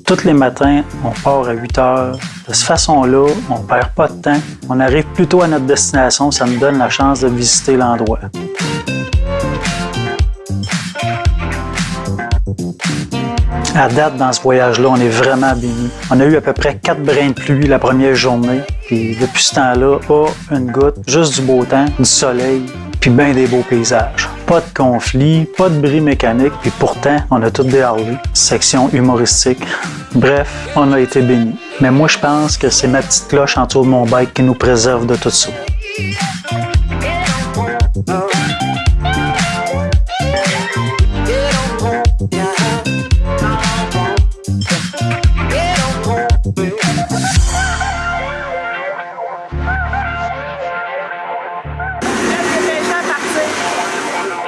Tous les matins, on part à 8 heures. De cette façon-là, on ne perd pas de temps. On arrive plus tôt à notre destination, ça nous donne la chance de visiter l'endroit. À date, dans ce voyage-là, on est vraiment bénis. On a eu à peu près 4 brins de pluie la première journée. Puis depuis ce temps-là, pas une goutte, juste du beau temps, du soleil, puis bien des beaux paysages. Pas de conflit, pas de bris mécanique, puis pourtant, on a tout des Harley, section humoristique. Bref, on a été bénis. Mais moi, je pense que c'est ma petite cloche en dessous de mon bike qui nous préserve de tout ça.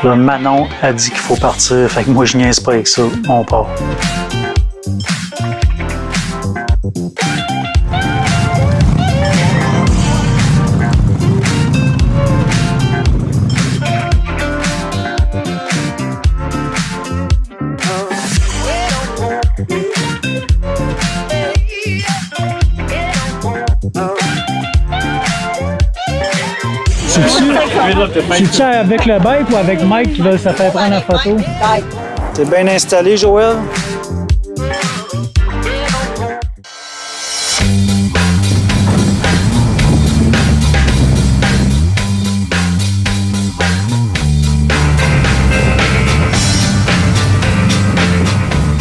Là, Manon a dit qu'il faut partir, fait que moi je niaise pas avec ça, on part. C'est-tu avec le bike ou avec Mike qui veut se faire prendre la photo? T'es bien installé, Joël?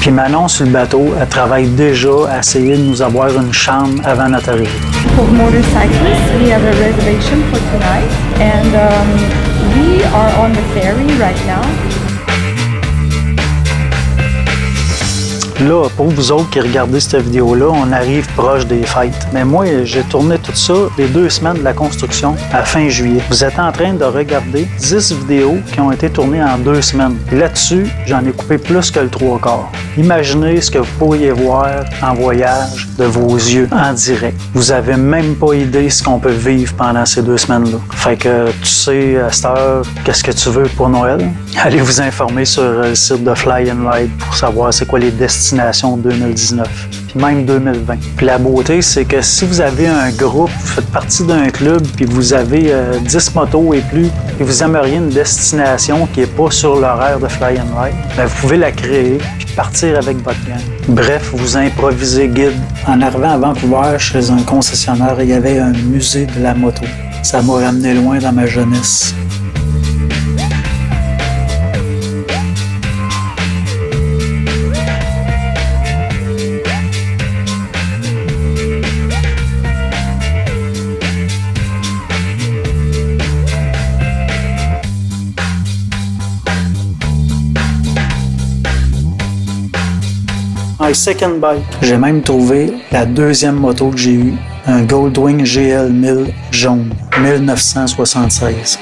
Puis Manon, sur le bateau, elle travaille déjà à essayer de nous avoir une chambre avant notre arrivée. For motorcyclists, we have a reservation for tonight, and we are on the ferry right now. Là, pour vous autres qui regardez cette vidéo-là, on arrive proche des fêtes. Mais moi, j'ai tourné tout ça les 2 semaines de la construction à fin juillet. Vous êtes en train de regarder 10 vidéos qui ont été tournées en 2 semaines. Là-dessus, j'en ai coupé plus que le 3/4. Imaginez ce que vous pourriez voir en voyage de vos yeux en direct. Vous avez même pas idée ce qu'on peut vivre pendant ces 2 semaines-là. Fait que tu sais, à cette heure, qu'est-ce que tu veux pour Noël? Allez vous informer sur le site de Fly and Ride pour savoir c'est quoi les destinations 2019, puis même 2020. Puis la beauté, c'est que si vous avez un groupe, vous faites partie d'un club, puis vous avez 10 motos et plus, et vous aimeriez une destination qui n'est pas sur l'horaire de Fly and Ride, bien, vous pouvez la créer, puis partir avec votre gang. Bref, vous improvisez guide. En arrivant à Vancouver, chez un concessionnaire, il y avait un musée de la moto. Ça m'a ramené loin dans ma jeunesse. My second bike. J'ai même trouvé la 2e moto que j'ai eue, un Goldwing GL 1000 jaune, 1976.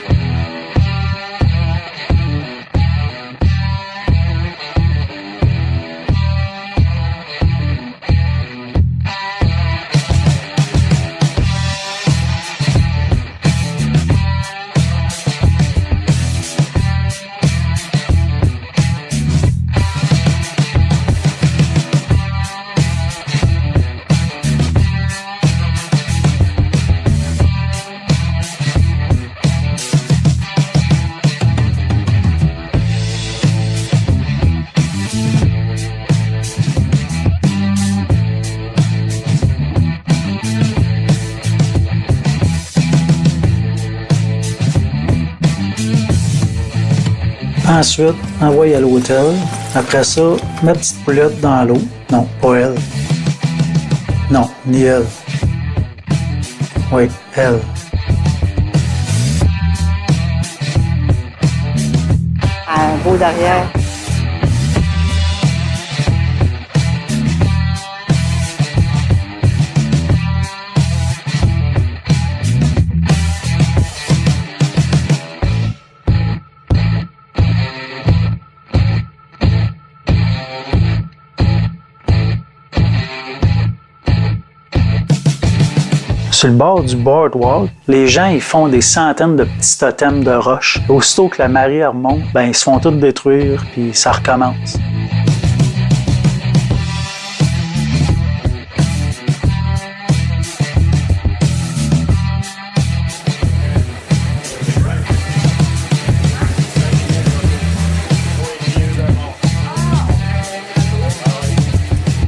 Ensuite, envoyer à l'hôtel. Après ça, ma petite poulette dans l'eau. Non, pas elle. Non, ni elle. Oui, elle. Un beau derrière. Sur le bord du boardwalk, les gens ils font des centaines de petits totems de roches. Aussitôt que la marée remonte, ben, ils se font tous détruire, puis ça recommence.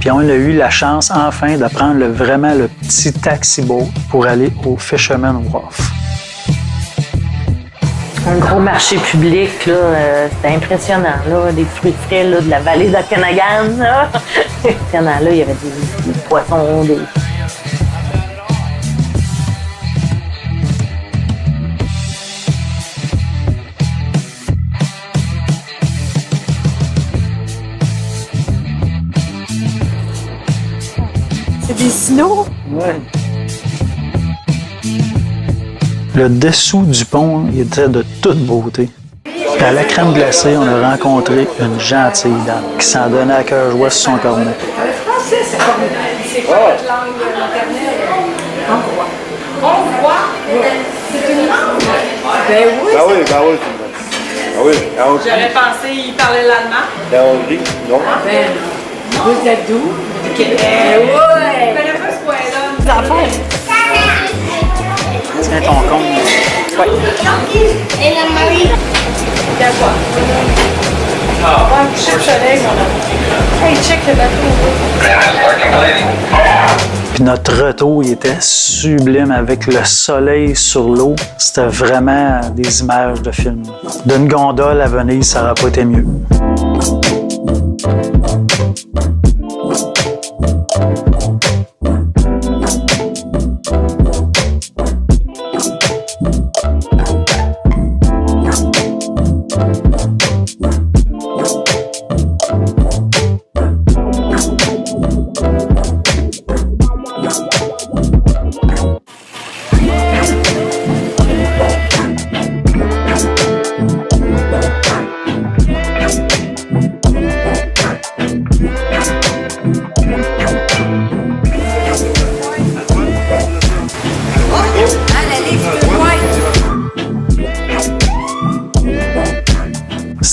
Puis on a eu la chance enfin de prendre vraiment le petit taxi boat pour aller au Fisherman Wharf. Un gros marché public, là, c'était impressionnant, là, des fruits frais là, de la vallée d'Okanagan. Là. Impressionnant, là, il y avait des poissons, des... C'est des snows? Ouais. Le dessous du pont il était de toute beauté. Puis à la crème glacée, on a rencontré une gentille dame qui s'en donnait à cœur joie sur son cornet. Le français, c'est formidable. C'est quoi votre langue maternelle? Hongrois. Hongrois? C'est une langue? Ben oui. Bah oui, bah oui. Ah oui, à Hongrie. J'aurais pensé qu'il parlait l'allemand. À Hongrie, non. Ben non. Vous êtes d'où? Du Québec. Oui. Je connais pas ce coin-là. Des enfants. Tiens ton compte. Ouais. Regarde quoi? On va un coucher de soleil, mon ami. Hey, check le bateau. Puis notre retour, il était sublime avec le soleil sur l'eau. C'était vraiment des images de film. D'une gondole à Venise, ça n'aurait pas été mieux.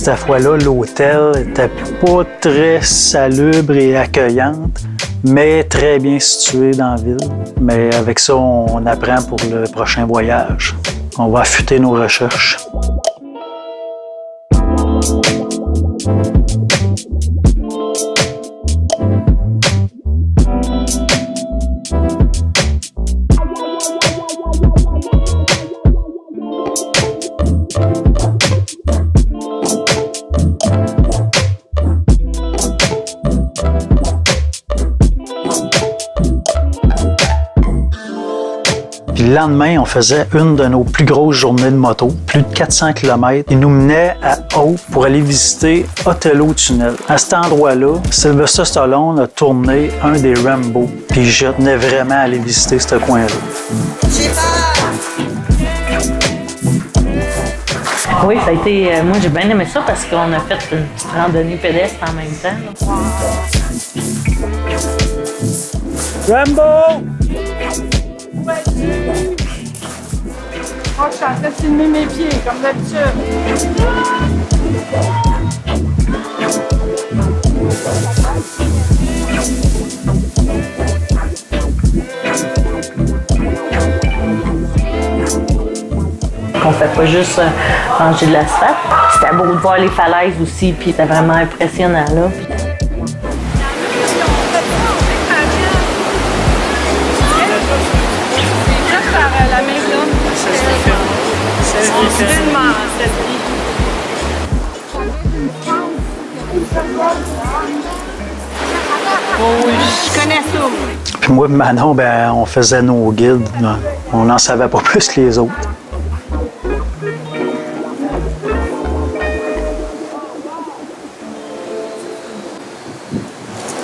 Cette fois-là, l'hôtel était pas très salubre et accueillante, mais très bien situé dans la ville. Mais avec ça, on apprend pour le prochain voyage. On va affûter nos recherches. Puis le lendemain, on faisait une de nos plus grosses journées de moto, plus de 400 km. Il nous menait à Hope pour aller visiter Otello Tunnel. À cet endroit-là, Sylvester Stallone a tourné un des Rambo. Puis je tenais vraiment à aller visiter ce coin-là. Oui, ça a été... moi, j'ai bien aimé ça parce qu'on a fait une petite randonnée pédestre en même temps. Rambo! Moi, je suis en train de filmer mes pieds, comme d'habitude. On fait pas juste manger de l'asphalte. C'était beau de voir les falaises aussi, puis c'était vraiment impressionnant, là. La maison. C'est tellement oh oui, je connais ça. Puis moi et Manon, ben, on faisait nos guides. On n'en savait pas plus que les autres.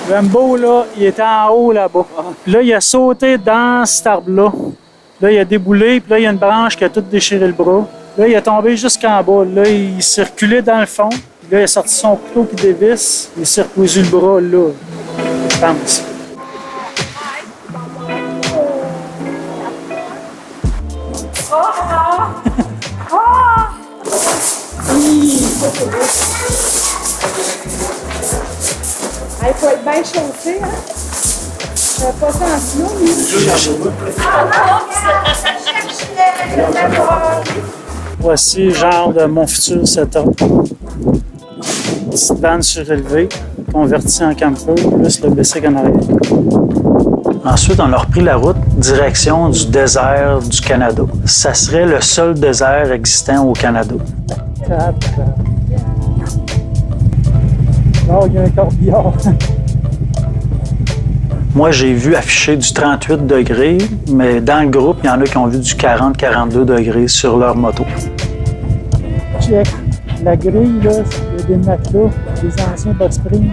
Rambo, là, il était en haut là-bas. Là, il a sauté dans cet arbre-là. Là, il a déboulé, puis là, il y a une branche qui a tout déchiré le bras. Là, il est tombé jusqu'en bas. Là, il s'est reculé dans le fond. Puis là, il a sorti son couteau qui dévisse. Il s'est recousu le bras là, je pense. Il faut être bien chaussé, hein? Je vais pas ça en snow, Voici le genre de mon futur setup. Petite bande surélevée converti en camper, plus le bicycle en arrière. Ensuite, on a repris la route direction du désert du Canada. Ça serait le seul désert existant au Canada. Oh, il y a un corbillard. Moi, j'ai vu afficher du 38 degrés, mais dans le groupe, il y en a qui ont vu du 40-42 degrés sur leur moto. Check. La grille, là, il y a des matelas, des anciens box springs.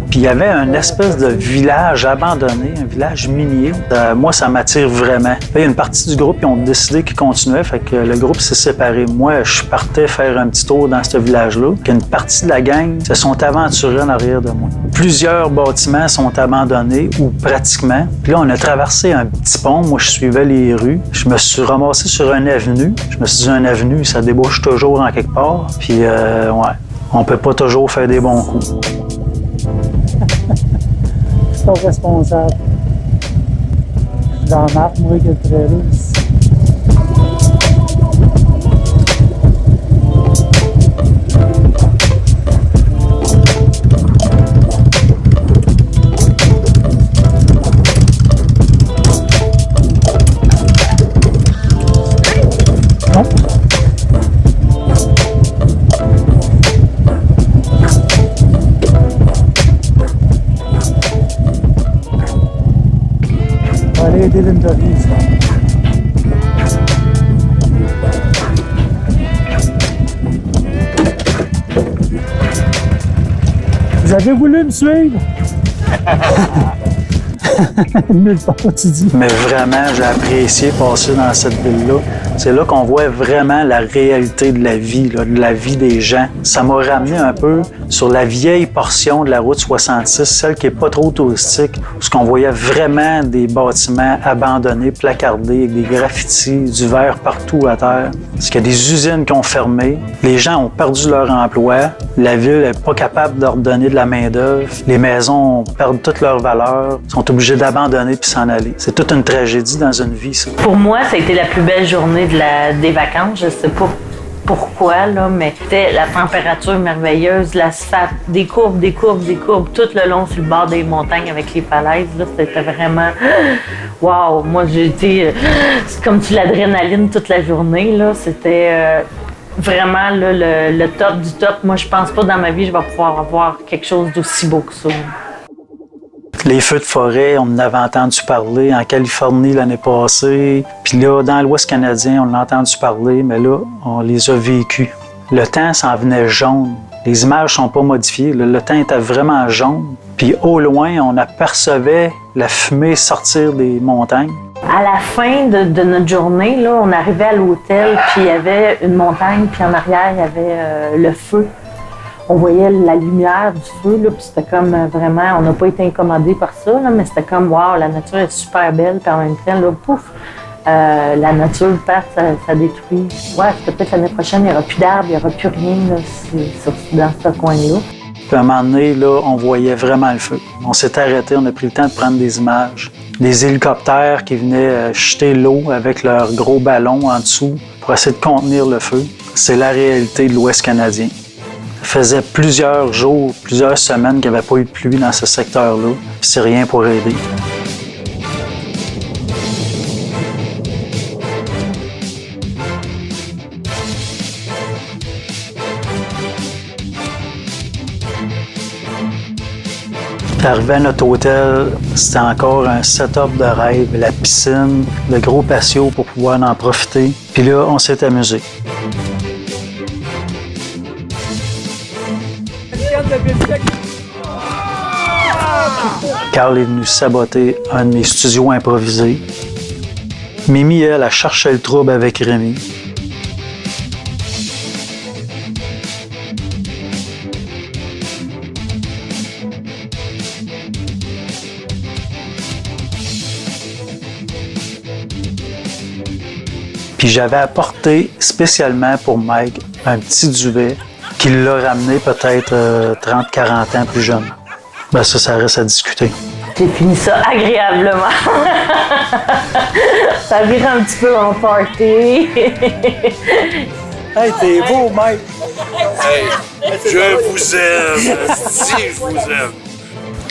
Puis il y avait un espèce de village abandonné, un village minier. Moi, ça m'attire vraiment. Là, il y a une partie du groupe qui ont décidé qu'ils continuaient, fait que le groupe s'est séparé. Moi, je partais faire un petit tour dans ce village-là. Puis une partie de la gang se sont aventurés en arrière de moi. Plusieurs bâtiments sont abandonnés, ou pratiquement. Puis là, on a traversé un petit pont. Moi, je suivais les rues. Je me suis ramassé sur une avenue. Je me suis dit, une avenue, ça débouche toujours en quelque part. Puis, ouais, on peut pas toujours faire des bons coups. Je suis pas responsable. J'en marque, moi, que le trailer. Aider Linda Reeves. Vous avez voulu me suivre? Nulle part, tu dis. Mais vraiment, j'ai apprécié passer dans cette ville-là. C'est là qu'on voit vraiment la réalité de la vie, là, de la vie des gens. Ça m'a ramené un peu sur la vieille portion de la route 66, celle qui est pas trop touristique, où on voyait vraiment des bâtiments abandonnés, placardés, avec des graffitis, du verre partout à terre. Parce qu'il y a des usines qui ont fermé, les gens ont perdu leur emploi, la ville n'est pas capable de leur donner de la main-d'œuvre, les maisons perdent toute leur valeur, sont obligés d'abandonner puis s'en aller. C'est toute une tragédie dans une vie, ça. Pour moi, ça a été la plus belle journée des vacances. Je sais pas pourquoi, là, mais c'était la température merveilleuse, l'asphalte, des courbes, tout le long sur le bord des montagnes avec les falaises. Là, c'était vraiment... Wow! Moi, j'ai été... C'est comme de l'adrénaline toute la journée, là. C'était... Vraiment là, le top du top. Moi, je pense pas dans ma vie je vais pouvoir avoir quelque chose d'aussi beau que ça. Les feux de forêt, on en avait entendu parler en Californie l'année passée. Puis là, dans l'Ouest canadien, on en a entendu parler, mais là, on les a vécus. Le temps s'en venait jaune. Les images sont pas modifiées. Le temps était vraiment jaune. Puis au loin, on apercevait la fumée sortir des montagnes. À la fin de notre journée, là, on arrivait à l'hôtel, puis il y avait une montagne, puis en arrière, il y avait le feu. On voyait la lumière du feu, là, puis c'était comme vraiment, on n'a pas été incommodés par ça, là, mais c'était comme, wow, la nature est super belle, puis en même temps, là, pouf, la nature part, ça détruit. Ouais, peut-être l'année prochaine, il n'y aura plus d'arbres, il n'y aura plus rien là, dans ce coin-là. Puis à un moment donné, là, on voyait vraiment le feu. On s'est arrêté, on a pris le temps de prendre des images. Des hélicoptères qui venaient jeter l'eau avec leurs gros ballons en dessous pour essayer de contenir le feu. C'est la réalité de l'Ouest canadien. Ça faisait plusieurs jours, plusieurs semaines qu'il n'y avait pas eu de pluie dans ce secteur-là. C'est rien pour aider. Arrivé à notre hôtel, c'était encore un setup de rêve. La piscine, le gros patio pour pouvoir en profiter. Puis là, on s'est amusé. Carl est venu saboter un de mes studios improvisés. Mimi, elle, a cherché le trouble avec Rémi. Puis j'avais apporté spécialement pour Mike un petit duvet qui l'a ramené peut-être 30-40 ans plus jeune. Ben ça reste à discuter. J'ai fini ça agréablement. Ça vire un petit peu en party. Hey, t'es beau, Mike! Je vous aime. Si, je vous aime.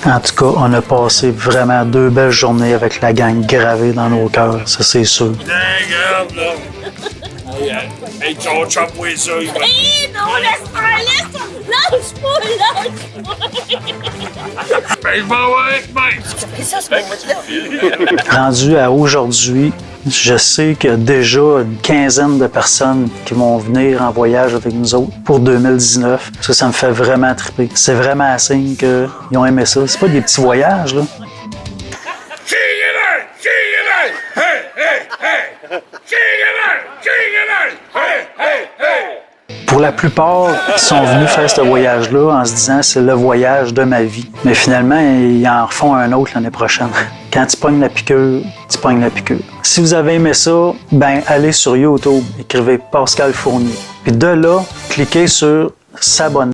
En tout cas, on a passé vraiment 2 belles journées avec la gang gravée dans nos cœurs, ça c'est sûr. Regarde, là. Hey, ton chum, ça, il va... Hé, non, laisse-moi! Lâche-moi! Ben, je m'en vais avec Mike. Rendu à aujourd'hui, je sais qu'il y a déjà une quinzaine de personnes qui vont venir en voyage avec nous autres pour 2019. Ça me fait vraiment triper. C'est vraiment un signe qu'ils ont aimé ça. C'est pas des petits voyages, là. Pour la plupart, ils sont venus faire ce voyage-là en se disant c'est le voyage de ma vie. Mais finalement, ils en refont un autre l'année prochaine. Quand tu pognes la piqûre, tu pognes la piqûre. Si vous avez aimé ça, ben allez sur YouTube, écrivez Pascal Fournier. Puis de là, cliquez sur s'abonner.